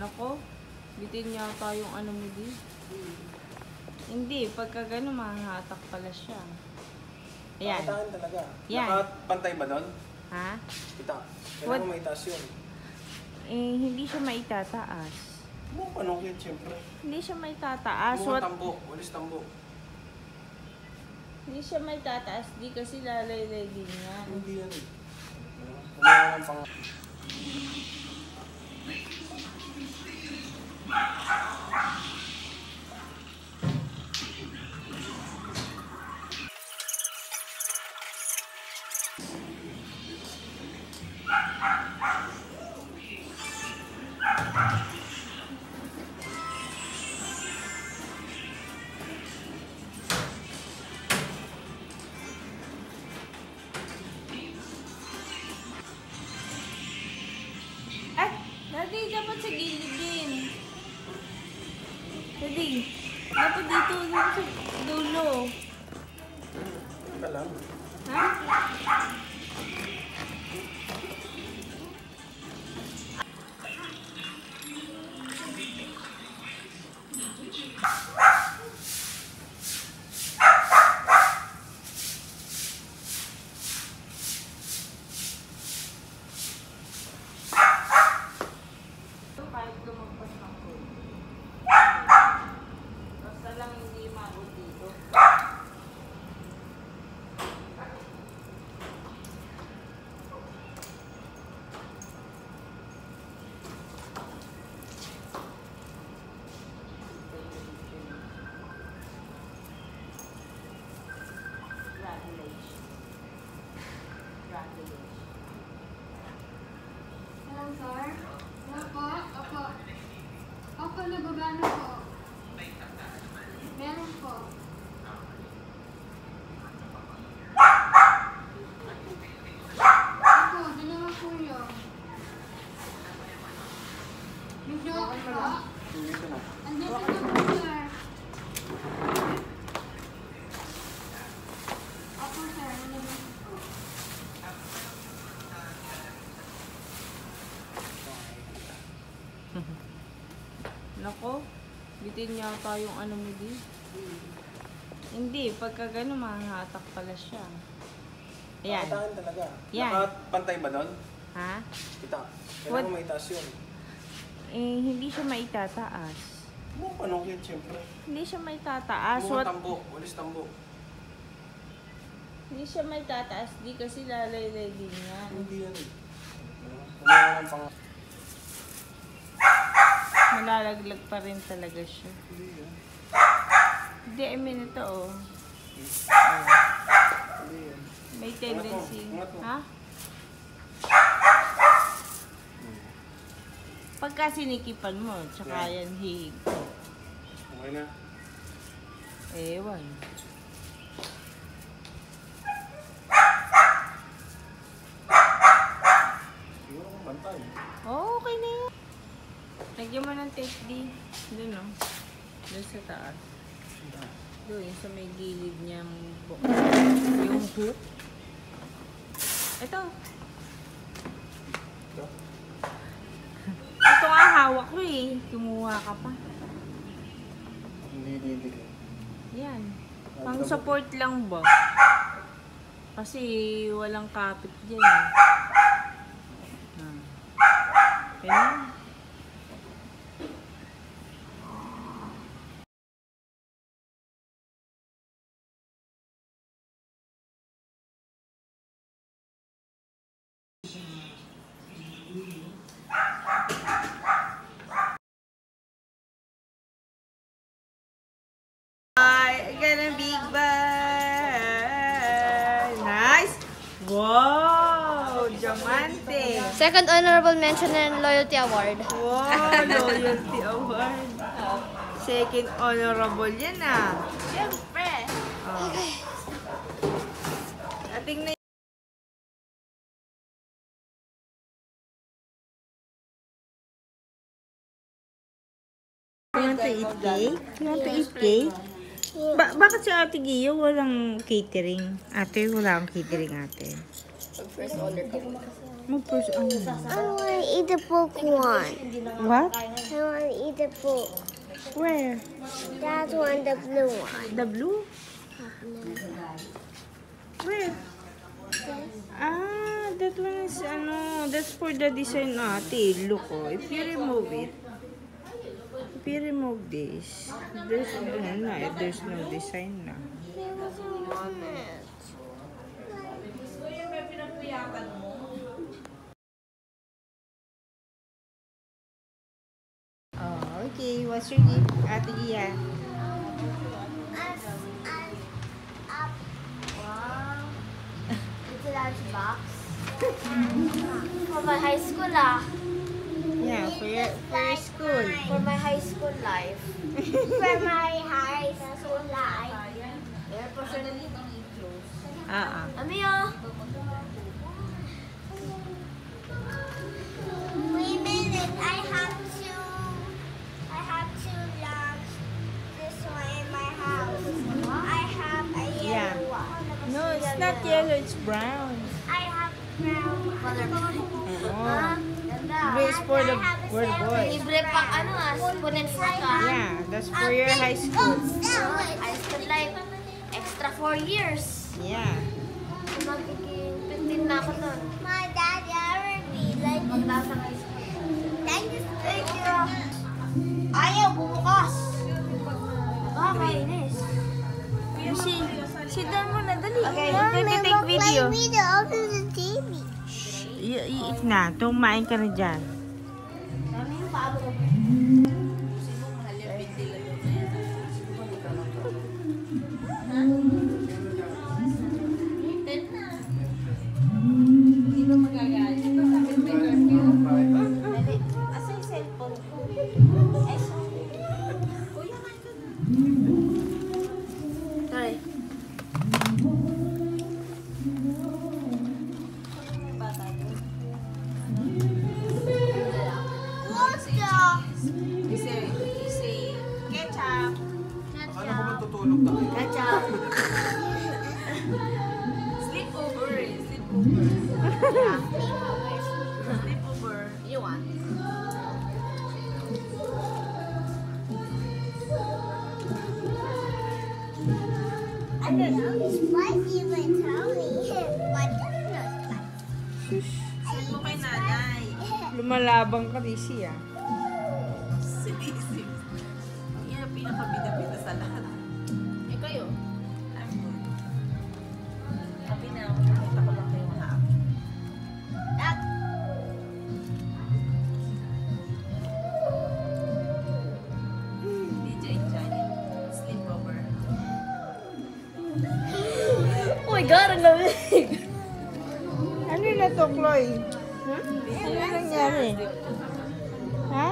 Nako, bitin yata yung ano mo di. Hindi, pagka gano'n, mahahatak pala siya. Ayan. Nakataan talaga. Yan. Nakapantay ba doon? Ha? Kita. Kailangan mo maitaas yun. Eh, hindi siya maitataas. Mo panungkit, siyempre. Hindi siya maitataas. Mo tambo. Walis tambo. Hindi siya maitataas. Di kasi lalaylay din yan. Hindi yan eh. Kumain ng pang... Daddy, dapat sa gilid din. Daddy, dapat dito sa dulo. Ka lang. Ha? Kahit lumagpas ng food. Basta lang hindi maabot dito. Hello, sir. Hello po. Opo. Opo, nababano po. Meron po. Opo, dalawa po yun. Yung joke po. Dito na. Andito na po, sir. Opo, sir. Nandito po. Nako, bitin yata yung ano mo di. Hindi, pagka gano'n, mahahatak pala siya. Ayan. Nakataan talaga. Yan. Nakapantay ba doon? Ha? Kita. Kailangan mo maitaas yun. Eh, hindi siya maitataas. Mo panungkit, siyempre. Hindi siya maitataas. Mo tambo. Walis tambo. Hindi siya maitataas. Di kasi lalaylay din yan. Hindi yan eh. Kumain ng pang... Malalaglag pa rin talaga siya. Hindi yan. Hindi, I mean ito oh. Hindi yan. May tendency. Angat mo. Ha? Pagka sinikipan mo, tsaka yan hihig. Okay na. Ewan. Siguro kung bantay. Oh, okay na yan. Lagyan mo ng tape D. Doon no. Doon sa taas. Doon, sa may gilid niya. Yung hook. Ito. Ito? Ito nga hawak ko eh. Kumuha ka pa. Hindi didikit. Yan. Pang support lang ba? Kasi walang kapit dyan eh. Ganyan. I got a big bag. Nice. Wow, diamante. Second honorable mention and loyalty award. Wow, loyalty award. Second honorable yan ah. Siyempre. Okay. Ating na You want to eat cake? You want to eat cake? Bakit si Ate Gio walang catering? Ate, wala akong catering ate. First order ka. Mag-first ang... I want to eat the book one. What? I want to eat the book. Where? That one, the blue one. The blue? Where? Ah, that one is that's for the design ate. Look, oh, if you remove it, if you remove this, there's no design na. There doesn't want it. Oh, okay. What's your gift, Ate Gia? Wow. It's a large box. For my high school, Yeah, for your school. For my high school life. For my high school life. Ami, Wait a minute. I have to launch this one in my house. I have a Yeah. yellow one. No, it's not yellow. It's brown. I have brown. Oh. This for the boys. Libre pang spoon and fork Yeah, that's for your high school. High school life. Extra 4 years. Yeah. Magiging 15 na ako nun. My daddy already like magbasa high school. Thank you. Ayaw, bumukas. Nakakainis. Sit down muna, dali. Okay. Let me take video. video of the TV. Iit na. Tumain ka na dyan. Dami yung paabo ko. Asa yung cellphone ko? Sorry. Ketchup. Akala ko matutulog na kayo. Ketchup. Sleep over. You want? I don't know. It's spicy in my tummy. But that's not spicy. Saan mo kay nanay? Lumalabang ka, Risi, ah. Sinisip. Yan ang pinakabida-bida sa lahat. Eh, kayo? I'm good. Sabi na ako, nakita ko lang kayo hapon. DJ Janet, sleepover. Oh my God, ang lamig! Ano na to, Chloe? Ano nangyari? Ha?